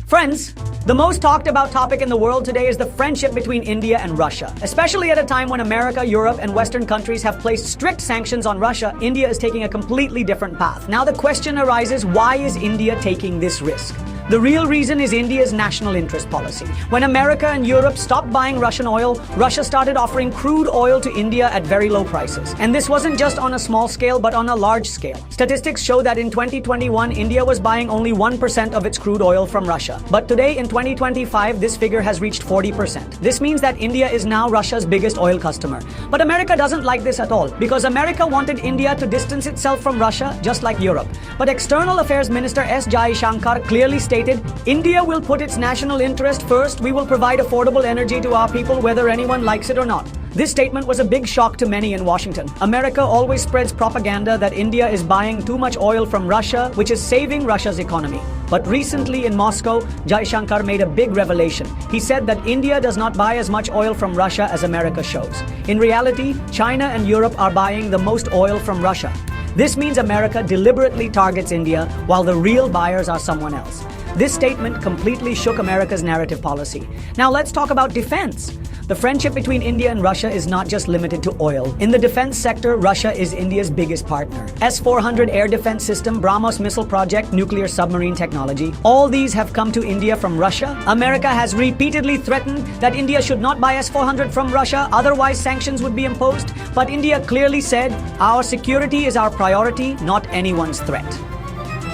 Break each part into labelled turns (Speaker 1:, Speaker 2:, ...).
Speaker 1: Friends, the most talked about topic in the world today is the friendship between India and Russia. Especially at a time when America, Europe, and Western countries have placed strict sanctions on Russia, India is taking a completely different path. Now the question arises, why is India taking this risk? The real reason is India's national interest policy. When America and Europe stopped buying Russian oil, Russia started offering crude oil to India at very low prices. And this wasn't just on a small scale, but on a large scale. Statistics show that in 2021, India was buying only 1% of its crude oil from Russia. But today, in 2025, this figure has reached 40%. This means that India is now Russia's biggest oil customer. But America doesn't like this at all, because America wanted India to distance itself from Russia, just like Europe. But External Affairs Minister Jaishankar clearly stated, India will put its national interest first. We will provide affordable energy to our people whether anyone likes it or not. This statement was a big shock to many in Washington. America always spreads propaganda that India is buying too much oil from Russia, which is saving Russia's economy. But recently in Moscow, Jaishankar made a big revelation. He said that India does not buy as much oil from Russia as America shows. In reality, China and Europe are buying the most oil from Russia. This means America deliberately targets India while the real buyers are someone else. This statement completely shook America's narrative policy. Now let's talk about defense. The friendship between India and Russia is not just limited to oil. In the defense sector, Russia is India's biggest partner. S-400 air defense system, BrahMos missile project, nuclear submarine technology. All these have come to India from Russia. America has repeatedly threatened that India should not buy S-400 from Russia, otherwise sanctions would be imposed. But India clearly said, our security is our priority, not anyone's threat.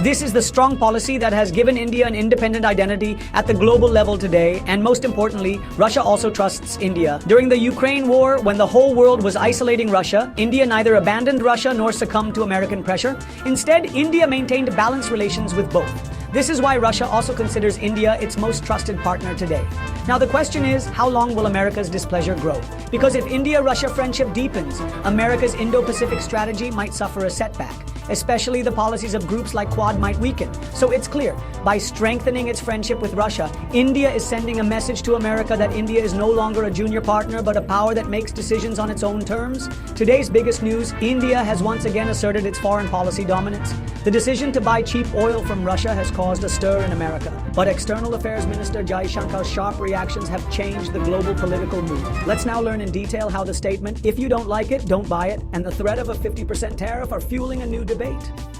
Speaker 1: This is the strong policy that has given India an independent identity at the global level today, and most importantly, Russia also trusts India. During the Ukraine war, when the whole world was isolating Russia, India neither abandoned Russia nor succumbed to American pressure. Instead, India maintained balanced relations with both. This is why Russia also considers India its most trusted partner today. Now the question is, how long will America's displeasure grow? Because if India-Russia friendship deepens, America's Indo-Pacific strategy might suffer a setback. Especially the policies of groups like Quad might weaken. So it's clear, by strengthening its friendship with Russia, India is sending a message to America that India is no longer a junior partner, but a power that makes decisions on its own terms. Today's biggest news, India has once again asserted its foreign policy dominance. The decision to buy cheap oil from Russia has caused a stir in America. But External Affairs Minister Jaishankar's sharp reactions have changed the global political mood. Let's now learn in detail how the statement, if you don't like it, don't buy it, and the threat of a 50% tariff are fueling a new debate.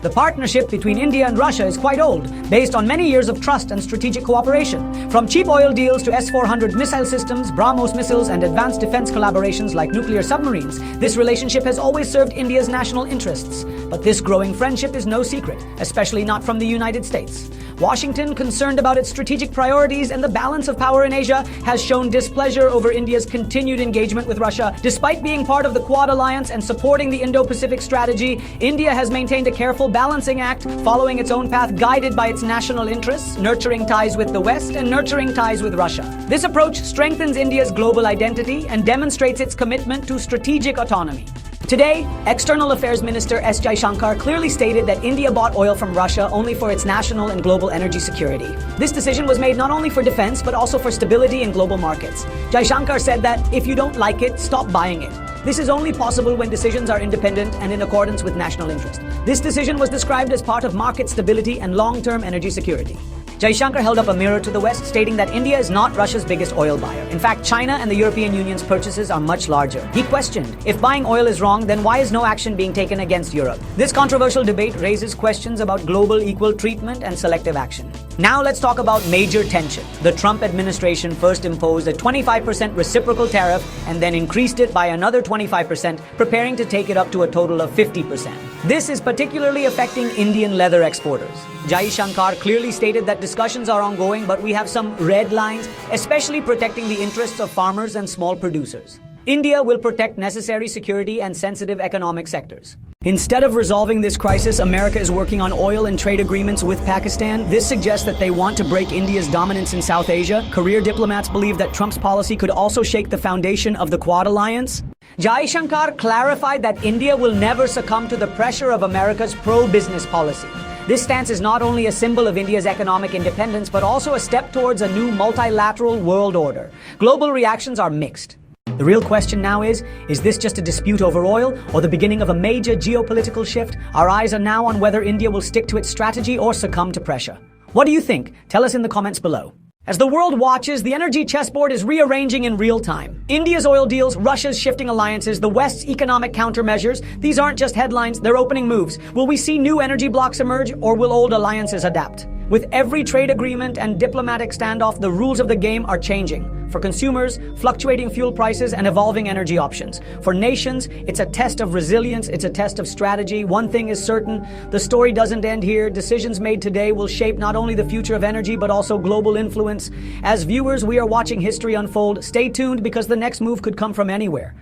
Speaker 1: The partnership between India and Russia is quite old, based on many years of trust and strategic cooperation. From cheap oil deals to S-400 missile systems, BrahMos missiles, and advanced defense collaborations like nuclear submarines, this relationship has always served India's national interests. But this growing friendship is no secret, especially not from the United States. Washington, concerned about its strategic priorities and the balance of power in Asia, has shown displeasure over India's continued engagement with Russia. Despite being part of the Quad alliance and supporting the Indo-Pacific strategy, India has maintained a careful balancing act, following its own path guided by its national interests, nurturing ties with the West and nurturing ties with Russia. This approach strengthens India's global identity and demonstrates its commitment to strategic autonomy. Today, External Affairs Minister S. Jaishankar clearly stated that India bought oil from Russia only for its national and global energy security. This decision was made not only for defense, but also for stability in global markets. Jaishankar said that if you don't like it, stop buying it. This is only possible when decisions are independent and in accordance with national interest. This decision was described as part of market stability and long-term energy security. Jaishankar held up a mirror to the West, stating that India is not Russia's biggest oil buyer. In fact, China and the European Union's purchases are much larger. He questioned, if buying oil is wrong, then why is no action being taken against Europe? This controversial debate raises questions about global equal treatment and selective action. Now let's talk about major tension. The Trump administration first imposed a 25% reciprocal tariff and then increased it by another 25%, preparing to take it up to a total of 50%. This is particularly affecting Indian leather exporters. Jaishankar clearly stated that discussions are ongoing, but we have some red lines, especially protecting the interests of farmers and small producers. India will protect necessary security and sensitive economic sectors. Instead of resolving this crisis, America is working on oil and trade agreements with Pakistan. This suggests that they want to break India's dominance in South Asia. Career diplomats believe that Trump's policy could also shake the foundation of the Quad alliance. Jaishankar clarified that India will never succumb to the pressure of America's pro-business policy. This stance is not only a symbol of India's economic independence, but also a step towards a new multilateral world order. Global reactions are mixed. The real question now is this just a dispute over oil or the beginning of a major geopolitical shift? Our eyes are now on whether India will stick to its strategy or succumb to pressure. What do you think? Tell us in the comments below. As the world watches, the energy chessboard is rearranging in real time. India's oil deals, Russia's shifting alliances, the West's economic countermeasures. These aren't just headlines, they're opening moves. Will we see new energy blocs emerge, or will old alliances adapt? With every trade agreement and diplomatic standoff, the rules of the game are changing. For consumers, fluctuating fuel prices and evolving energy options. For nations, it's a test of resilience, it's a test of strategy. One thing is certain, the story doesn't end here. Decisions made today will shape not only the future of energy, but also global influence. As viewers, we are watching history unfold. Stay tuned because the next move could come from anywhere.